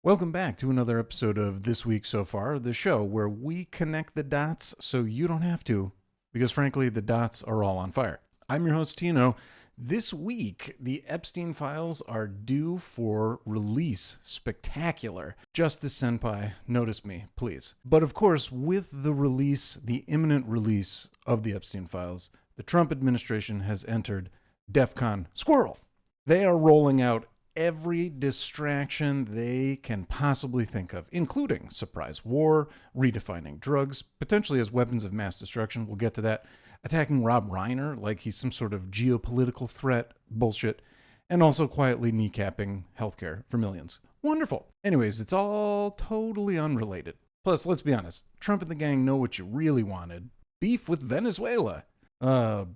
Welcome back to another episode of This Week So Far, the show where we connect the dots so you don't have to, because frankly, the dots are all on fire. I'm your host, Tino. This week, the Epstein files are due for release. Spectacular. Justice Senpai, notice me, please. But of course, with the imminent release of the Epstein files, the Trump administration has entered Defcon Squirrel. They are rolling out every distraction they can possibly think of, including surprise war, redefining drugs, potentially as weapons of mass destruction. We'll get to that. Attacking Rob Reiner like he's some sort of geopolitical threat, bullshit, and also quietly kneecapping healthcare for millions. Wonderful. Anyways, it's all totally unrelated. Plus, let's be honest, Trump and the gang know what you really wanted. Beef with Venezuela.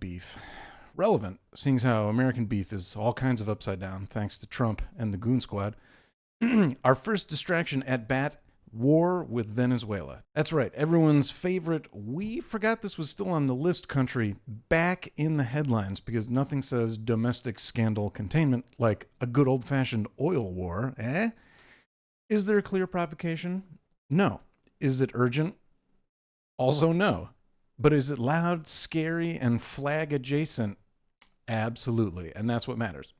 Beef. Relevant, seeing as how American beef is all kinds of upside down thanks to Trump and the Goon Squad. Our first distraction at bat, war with Venezuela. That's right, everyone's favorite, we forgot this was still on the list country, back in the headlines because nothing says domestic scandal containment like a good old-fashioned oil war, eh? Is there a clear provocation? No. Is it urgent? Also no. But is it loud, scary, and flag adjacent? Absolutely, and that's what matters.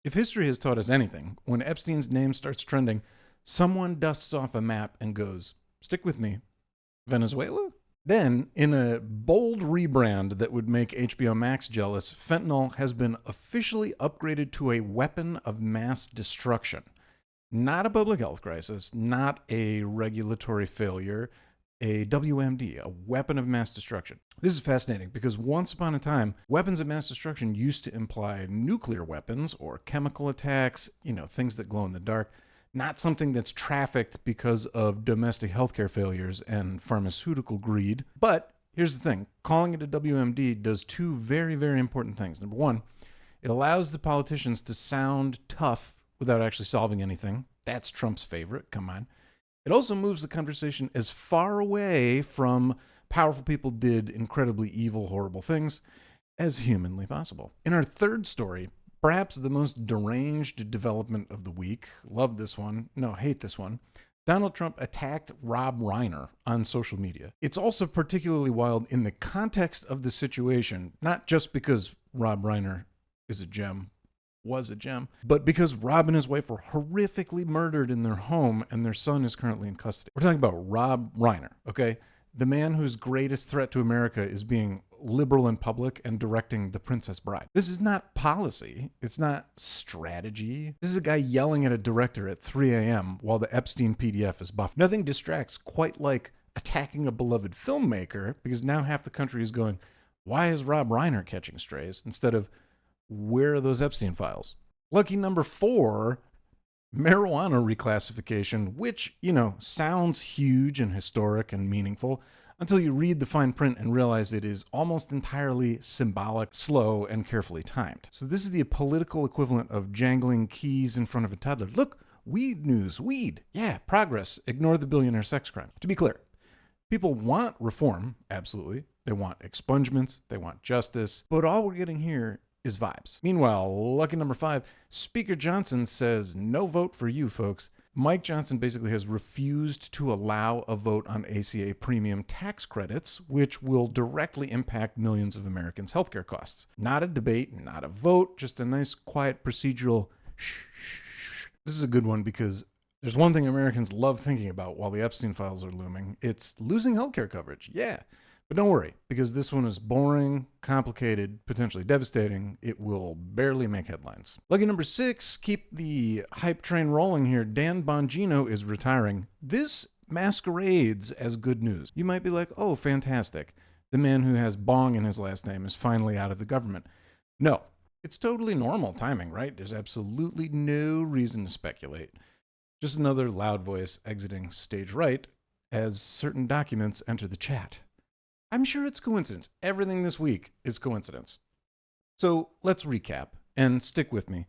If history has taught us anything, when Epstein's name starts trending, someone dusts off a map and goes, stick with me, Venezuela? Then, in a bold rebrand that would make HBO Max jealous, fentanyl has been officially upgraded to a weapon of mass destruction. Not a public health crisis, not a regulatory failure, a WMD, a weapon of mass destruction. This is fascinating because once upon a time, weapons of mass destruction used to imply nuclear weapons or chemical attacks, things that glow in the dark, not something that's trafficked because of domestic healthcare failures and pharmaceutical greed. But here's the thing, calling it a WMD does two very, very important things. Number one, it allows the politicians to sound tough without actually solving anything. That's Trump's favorite, come on. It also moves the conversation as far away from powerful people did incredibly evil, horrible things as humanly possible. In our third story, perhaps the most deranged development of the week, love this one, no, hate this one, Donald Trump attacked Rob Reiner on social media. It's also particularly wild in the context of the situation, not just because Rob Reiner is a gem, was a gem, but because Rob and his wife were horrifically murdered in their home and their son is currently in custody. We're talking about Rob Reiner, okay? The man whose greatest threat to America is being liberal in public and directing The Princess Bride. This is not policy. It's not strategy. This is a guy yelling at a director at 3 a.m. while the Epstein PDF is buffed. Nothing distracts quite like attacking a beloved filmmaker because now half the country is going, why is Rob Reiner catching strays? Instead of, where are those Epstein files? Lucky number 4, marijuana reclassification, which, sounds huge and historic and meaningful until you read the fine print and realize it is almost entirely symbolic, slow, and carefully timed. So this is the political equivalent of jangling keys in front of a toddler. Look, weed news, weed. Yeah, progress. Ignore the billionaire sex crime. To be clear, people want reform, absolutely. They want expungements, they want justice, but all we're getting here is vibes. Meanwhile, lucky number 5, Speaker Johnson says no vote for you folks. Mike Johnson basically has refused to allow a vote on ACA premium tax credits, which will directly impact millions of Americans' healthcare costs. Not a debate, not a vote, just a nice quiet procedural shh. This is a good one because there's one thing Americans love thinking about while the Epstein files are looming. It's losing healthcare coverage. Yeah. But don't worry, because this one is boring, complicated, potentially devastating. It will barely make headlines. Lucky number 6, keep the hype train rolling here. Dan Bongino is retiring. This masquerades as good news. You might be like, oh, fantastic. The man who has Bong in his last name is finally out of the government. No, it's totally normal timing, right? There's absolutely no reason to speculate. Just another loud voice exiting stage right as certain documents enter the chat. I'm sure it's coincidence. Everything this week is coincidence. So let's recap and stick with me.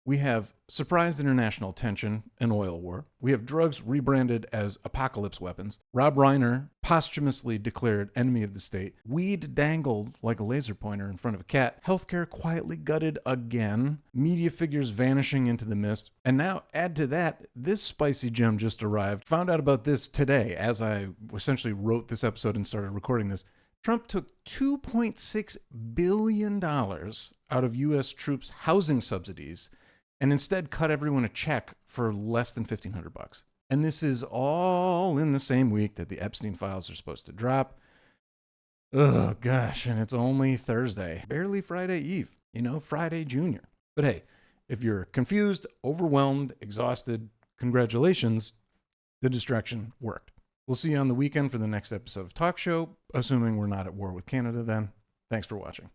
We have surprised international tension and oil war. We have drugs rebranded as apocalypse weapons. Rob Reiner posthumously declared enemy of the state, weed dangled like a laser pointer in front of a cat, healthcare quietly gutted again, media figures vanishing into the mist, and now add to that, this spicy gem just arrived. Found out about this today as I essentially wrote this episode and started recording this. Trump took $2.6 billion out of U.S. troops' housing subsidies and instead cut everyone a check for less than $1,500. And this is all in the same week that the Epstein files are supposed to drop. Oh, gosh, and it's only Thursday. Barely Friday Eve. Friday Junior. But hey, if you're confused, overwhelmed, exhausted, congratulations, the distraction worked. We'll see you on the weekend for the next episode of Talk Show, assuming we're not at war with Canada then. Thanks for watching.